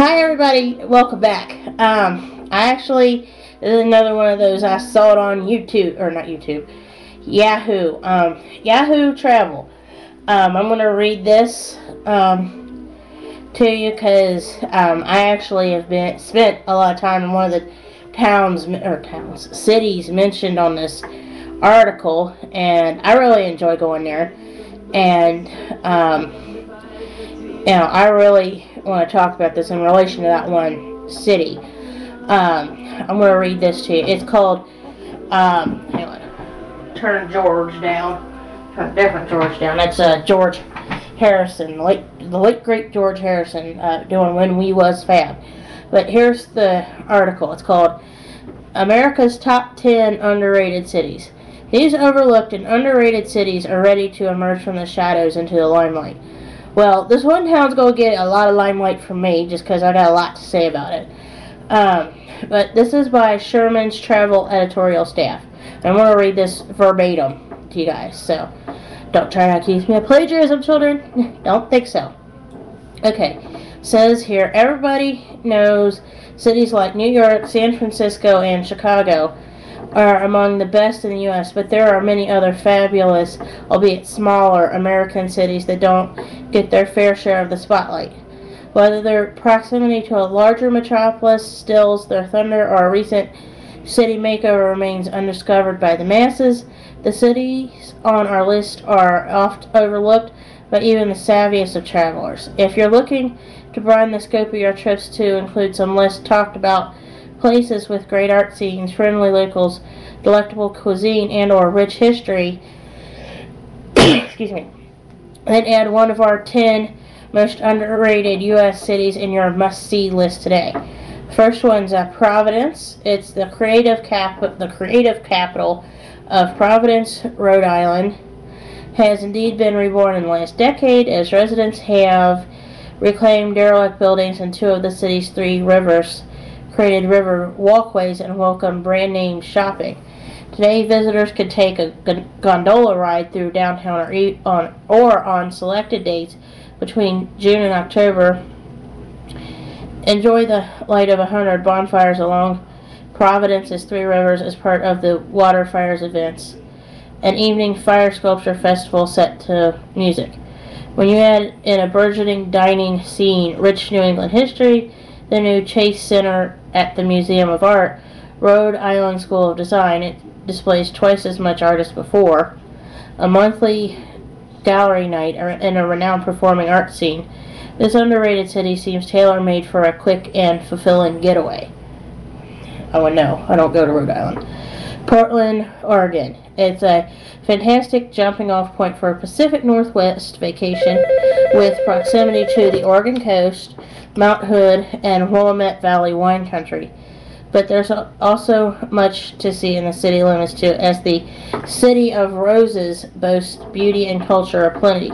Hi everybody, welcome back. This is another one of those. I saw it on YouTube, or not YouTube, Yahoo. Yahoo Travel. I'm going to read this to you because I actually have spent a lot of time in one of the cities mentioned on this article, and I really enjoy going there. And I really want to talk about this in relation to that one city. I'm going to read this to you. It's called, hang on, turn George down, turn a different George down. That's George Harrison, the late great George Harrison, doing When We Was Fab. But here's the article. It's called America's Top 10 Underrated Cities. These overlooked and underrated cities are ready to emerge from the shadows into the limelight. Well, this one town's going to get a lot of limelight from me just because I got a lot to say about it. But this is by Sherman's Travel editorial staff. I'm going to read this verbatim to you guys, so don't try to accuse me of plagiarism, children. Don't think so. Okay, says here, everybody knows cities like New York, San Francisco, and Chicago are among the best in the U.S., but there are many other fabulous, albeit smaller, American cities that don't get their fair share of the spotlight. Whether their proximity to a larger metropolis stills their thunder or a recent city makeover remains undiscovered by the masses, the cities on our list are oft overlooked by even the savviest of travelers. If you're looking to broaden the scope of your trips to include some less talked about places with great art scenes, friendly locals, delectable cuisine, and or rich history, excuse me, then add one of our 10 most underrated U.S. cities in your must-see list today. First one's Providence. It's the creative capital of Providence, Rhode Island. Has indeed been reborn in the last decade as residents have reclaimed derelict buildings in two of the city's three rivers, created river walkways, and welcomed brand-name shopping. Today, visitors can take a gondola ride through downtown or on selected dates between June and October. Enjoy the light of 100 bonfires along Providence's three rivers as part of the Water Fires events, an evening fire sculpture festival set to music. When you add in a burgeoning dining scene, rich New England history, the new Chase Center at the Museum of Art, Rhode Island School of Design, it displays twice as much art as before, a monthly gallery night in a renowned performing arts scene. This underrated city seems tailor-made for a quick and fulfilling getaway. Oh, no, I don't go to Rhode Island. Portland, Oregon. It's a fantastic jumping-off point for a Pacific Northwest vacation with proximity to the Oregon coast, Mount Hood, and Willamette Valley wine country. But there's also much to see in the city limits too, as the City of Roses boasts beauty and culture aplenty.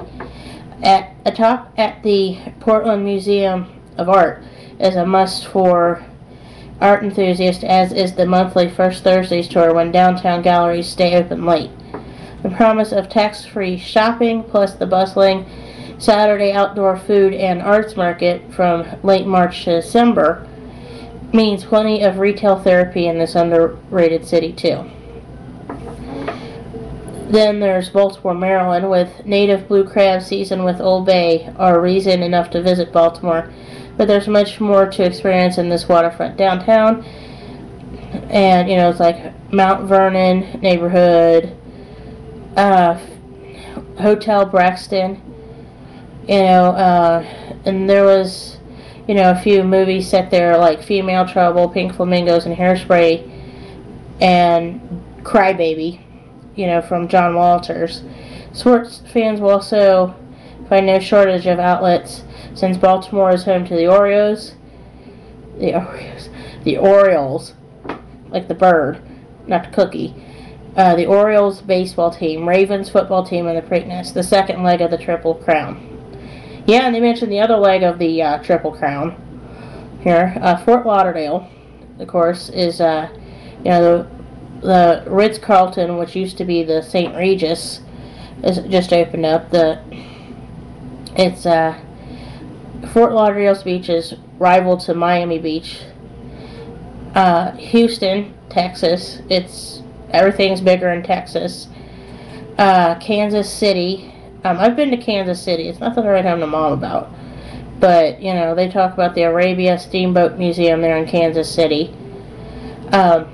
Atop at the Portland Museum of Art is a must for art enthusiasts, as is the monthly First Thursdays tour when downtown galleries stay open late. The promise of tax-free shopping plus the bustling Saturday outdoor food and arts market from late March to December means plenty of retail therapy in this underrated city too. Then there's Baltimore, Maryland, with native blue crab seasoned with Old Bay are reason enough to visit Baltimore, but there's much more to experience in this waterfront downtown. And it's like Mount Vernon neighborhood, Hotel Braxton, and there was a few movies set there like Female Trouble, Pink Flamingos, and Hairspray, and Crybaby, from John Walters. Sports fans will also find no shortage of outlets since Baltimore is home to the Orioles, like the bird, not the cookie, the Orioles baseball team, Ravens football team, and the Preakness, the second leg of the Triple Crown. Yeah, and they mentioned the other leg of the Triple Crown here. Fort Lauderdale, of course, is the Ritz-Carlton, which used to be the St. Regis, is just opened up. Fort Lauderdale's beaches rival to Miami Beach. Houston, Texas. Everything's bigger in Texas. Kansas City. I've been to Kansas City. It's nothing to write home to mom about. But, you know, they talk about the Arabia Steamboat Museum there in Kansas City. Of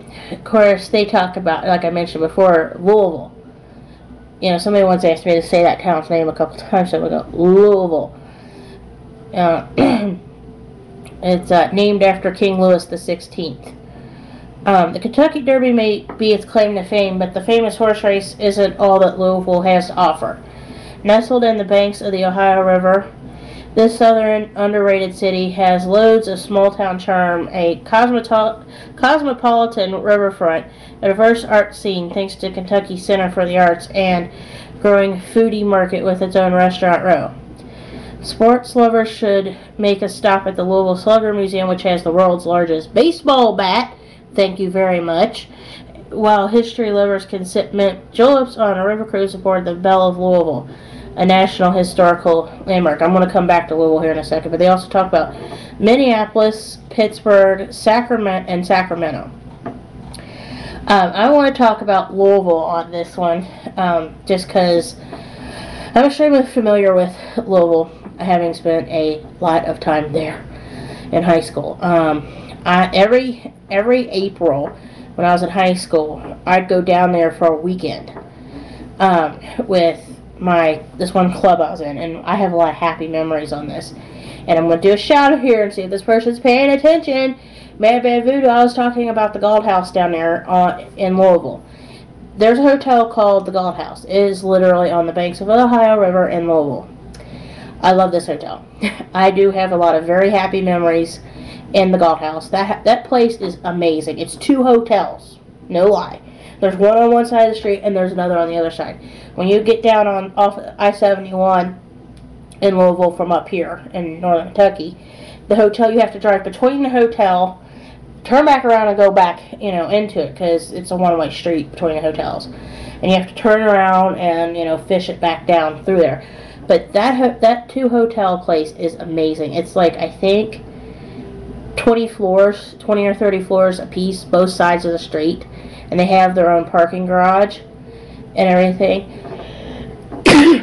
course, they talk about, like I mentioned before, Louisville. You know, somebody once asked me to say that town's name a couple times, so I go, Louisville. It's named after King Louis XVI. The Kentucky Derby may be its claim to fame, but the famous horse race isn't all that Louisville has to offer. Nestled in the banks of the Ohio River, this southern underrated city has loads of small-town charm, a cosmopolitan riverfront, a diverse art scene thanks to Kentucky Center for the Arts, and growing foodie market with its own restaurant row. Sports lovers should make a stop at the Louisville Slugger Museum, which has the world's largest baseball bat. Thank you very much. While history lovers can sip mint juleps on a river cruise aboard the Belle of Louisville, a national historical landmark. I'm going to come back to Louisville here in a second, but they also talk about Minneapolis, Pittsburgh, Sacramento. I want to talk about Louisville on this one, just because I'm extremely familiar with Louisville, having spent a lot of time there in high school. Every April when I was in high school, I'd go down there for a weekend with this one club I was in, and I have a lot of happy memories on this. And I'm going to do a shout out here and see if this person's paying attention. Mad Bad Voodoo, I was talking about the Gold House down there in Louisville. There's a hotel called the Gold House. It is literally on the banks of the Ohio River in Louisville. I love this hotel. I do have a lot of very happy memories in the Gold House. That place is amazing. It's 2 hotels. No lie. There's one on one side of the street and there's another on the other side. When you get down off I-71 in Louisville from up here in northern Kentucky, the hotel, you have to drive between the hotel, turn back around and go back, into it, because it's a one-way street between the hotels. And you have to turn around and, fish it back down through there. But that 2 hotel place is amazing. It's like, I think, 20 or 30 floors a piece, both sides of the street. And they have their own parking garage and everything.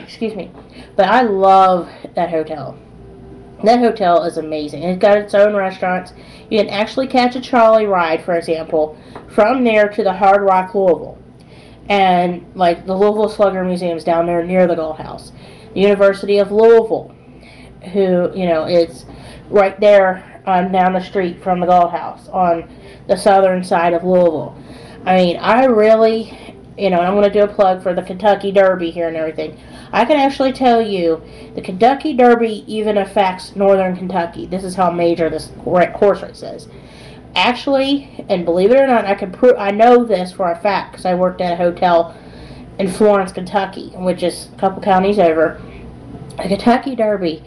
Excuse me. But I love that hotel. That hotel is amazing. It's got its own restaurants. You can actually catch a trolley ride, for example, from there to the Hard Rock Louisville. And, like, the Louisville Slugger Museum is down there near the Gold House. The University of Louisville, who, it's right there down the street from the Gold House on the southern side of Louisville. I mean, I really, and I'm going to do a plug for the Kentucky Derby here and everything. I can actually tell you the Kentucky Derby even affects northern Kentucky. This is how major this horse race is. Actually, and believe it or not, I know this for a fact because I worked at a hotel in Florence, Kentucky, which is a couple counties over. The Kentucky Derby,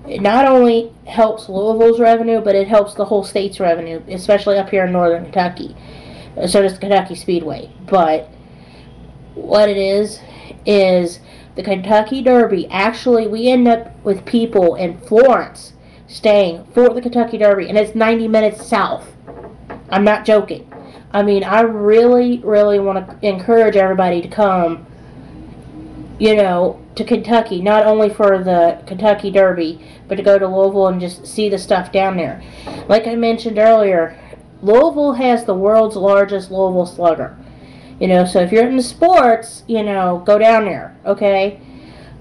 it not only helps Louisville's revenue, but it helps the whole state's revenue, especially up here in northern Kentucky. So does the Kentucky Speedway. But what it is the Kentucky Derby, actually, we end up with people in Florence staying for the Kentucky Derby, and it's 90 minutes south. I'm not joking. I mean, I really, really want to encourage everybody to come, to Kentucky, not only for the Kentucky Derby, but to go to Louisville and just see the stuff down there. Like I mentioned earlier, Louisville has the world's largest Louisville Slugger. So if you're into sports, go down there, okay?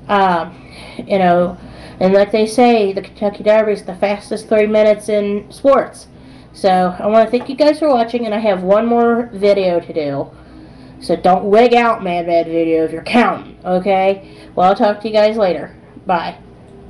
And like they say, the Kentucky Derby is the fastest 3 minutes in sports. So I want to thank you guys for watching, and I have one more video to do. So don't wig out, Mad Bad Video, if you're counting, okay? Well, I'll talk to you guys later. Bye.